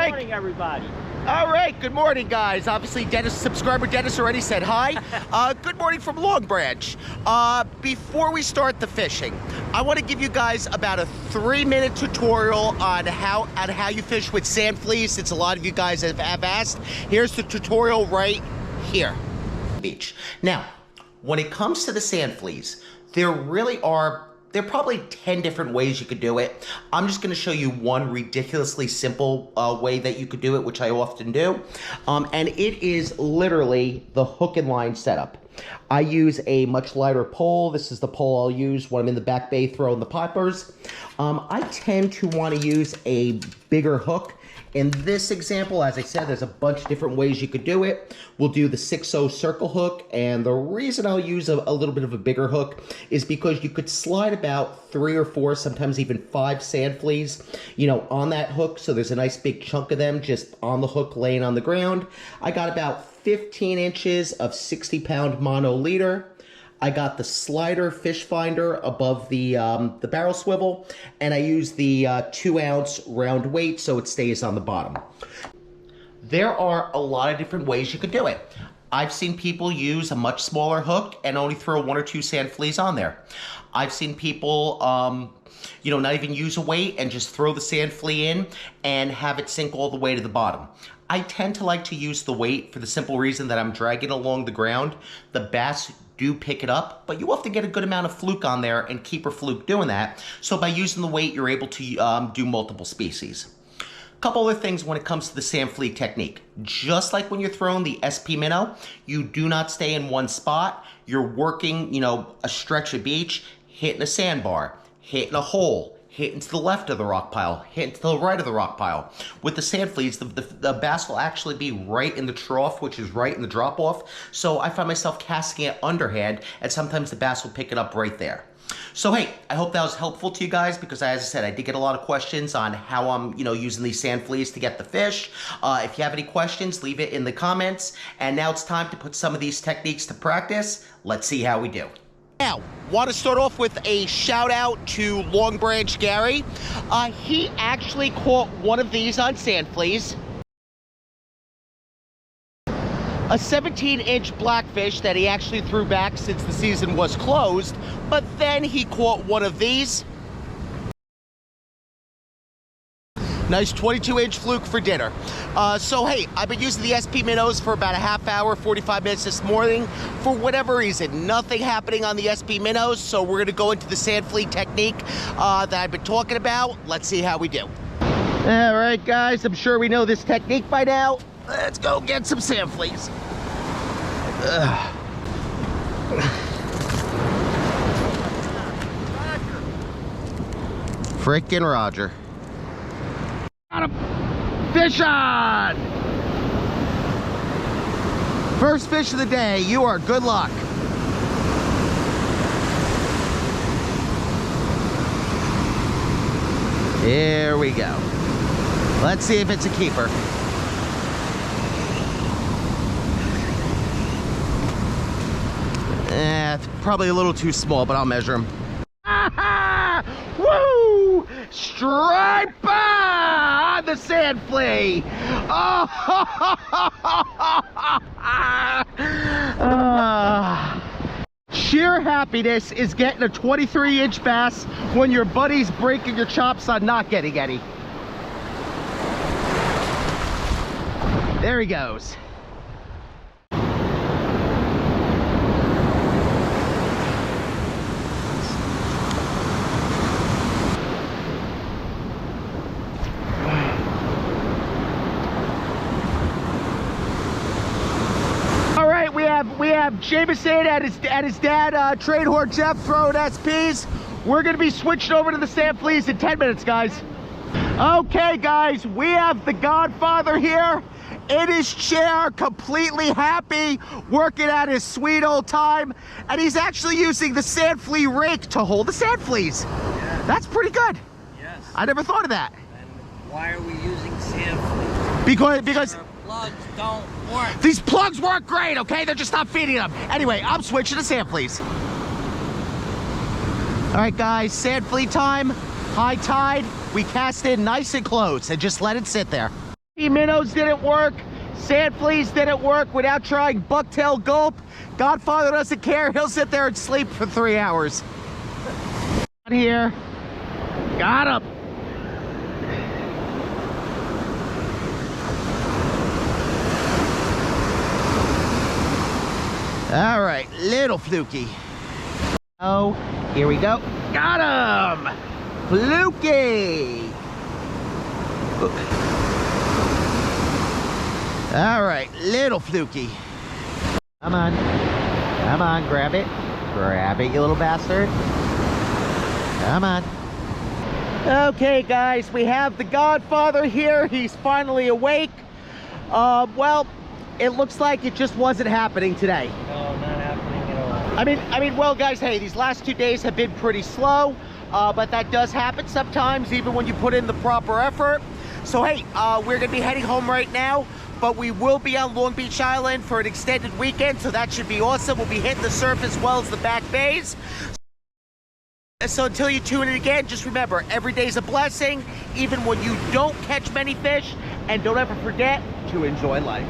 right. Good morning, everybody. All right, good morning, guys. Obviously, subscriber Dennis already said hi. Good morning from Long Branch. Before we start the fishing, I want to give you guys about a 3-minute tutorial on how you fish with sand fleas, since a lot of you guys have asked. Here's the tutorial right here. Beach. Now, when it comes to the sand fleas, there are probably 10 different ways you could do it. I'm just gonna show you one ridiculously simple way that you could do it, which I often do. And it is literally the hook and line setup. I use a much lighter pole. This is the pole I'll use when I'm in the back bay throwing the poppers. I tend to wanna use a bigger hook. In this example, as I said, there's a bunch of different ways you could do it. We'll do the 6/0 circle hook, and the reason I'll use a little bit of a bigger hook is because you could slide about 3 or 4, sometimes even 5 sand fleas, on that hook, so there's a nice big chunk of them just on the hook laying on the ground. I got about 15 inches of 60-pound mono leader. I got the slider fish finder above the barrel swivel, and I use the 2-ounce round weight so it stays on the bottom. There are a lot of different ways you could do it. I've seen people use a much smaller hook and only throw 1 or 2 sand fleas on there. I've seen people, not even use a weight and just throw the sand flea in and have it sink all the way to the bottom. I tend to like to use the weight for the simple reason that I'm dragging along the ground. The bass do pick it up, but you often get a good amount of fluke on there and keep or fluke doing that. So by using the weight, you're able to do multiple species. Couple other things when it comes to the sand flea technique. Just like when you're throwing the SP minnow, you do not stay in one spot. You're working, a stretch of beach, hitting a sandbar, hitting a hole, hitting to the left of the rock pile, hitting to the right of the rock pile. With the sand fleas, the bass will actually be right in the trough, which is right in the drop off. So I find myself casting it underhand, and sometimes the bass will pick it up right there. So hey, I hope that was helpful to you guys, because as I said, I did get a lot of questions on how I'm, using these sand fleas to get the fish. If you have any questions, leave it in the comments. And now it's time to put some of these techniques to practice. Let's see how we do. Now, want to start off with a shout out to Long Branch Gary. He actually caught one of these on sand fleas. A 17-inch blackfish that he actually threw back since the season was closed, but then he caught one of these. Nice 22-inch fluke for dinner. So hey, I've been using the SP minnows for about a half hour, 45 minutes this morning. For whatever reason, nothing happening on the SP minnows, so we're gonna go into the sand flea technique that I've been talking about. Let's see how we do. All right, guys, I'm sure we know this technique by now. Let's go get some sand fleas. Frickin' Roger. Got a fish on! First fish of the day, you are good luck. Here we go. Let's see if it's a keeper. Probably a little too small, but I'll measure him. Woo! Striper on the sand flea. Oh! Sheer happiness is getting a 23-inch bass when your buddy's breaking your chops on not getting any. There he goes. We have Jameson and his dad, Trade Horn Jeff, throwing SPs. We're gonna be switching over to the sand fleas in 10 minutes, guys. Okay, guys, we have the Godfather here in his chair, completely happy, working at his sweet old time, and he's actually using the sand flea rake to hold the sand fleas. Yes. That's pretty good. Yes. I never thought of that. And why are we using sand fleas? Because plugs don't work. These plugs work great, okay? They're just not feeding them. Anyway, I'm switching to sand fleas. All right, guys, sand flea time. High tide. We cast in nice and close and just let it sit there. Minnows didn't work. Sand fleas didn't work without trying bucktail gulp. Godfather doesn't care. He'll sit there and sleep for 3 hours. Here. Got him. All right, little fluky. Oh, here we go. Got him! Fluky! All right, little fluky. Come on. Come on, grab it. Grab it, you little bastard. Come on. Okay, guys, we have the Godfather here. He's finally awake. Well, it looks like it just wasn't happening today. No, not happening at all. I mean, well, guys, hey, these last 2 days have been pretty slow, but that does happen sometimes, even when you put in the proper effort. So, hey, we're gonna be heading home right now, but we will be on Long Beach Island for an extended weekend, so that should be awesome. We'll be hitting the surf as well as the back bays. So until you tune in again, just remember, every day's a blessing, even when you don't catch many fish, and don't ever forget to enjoy life.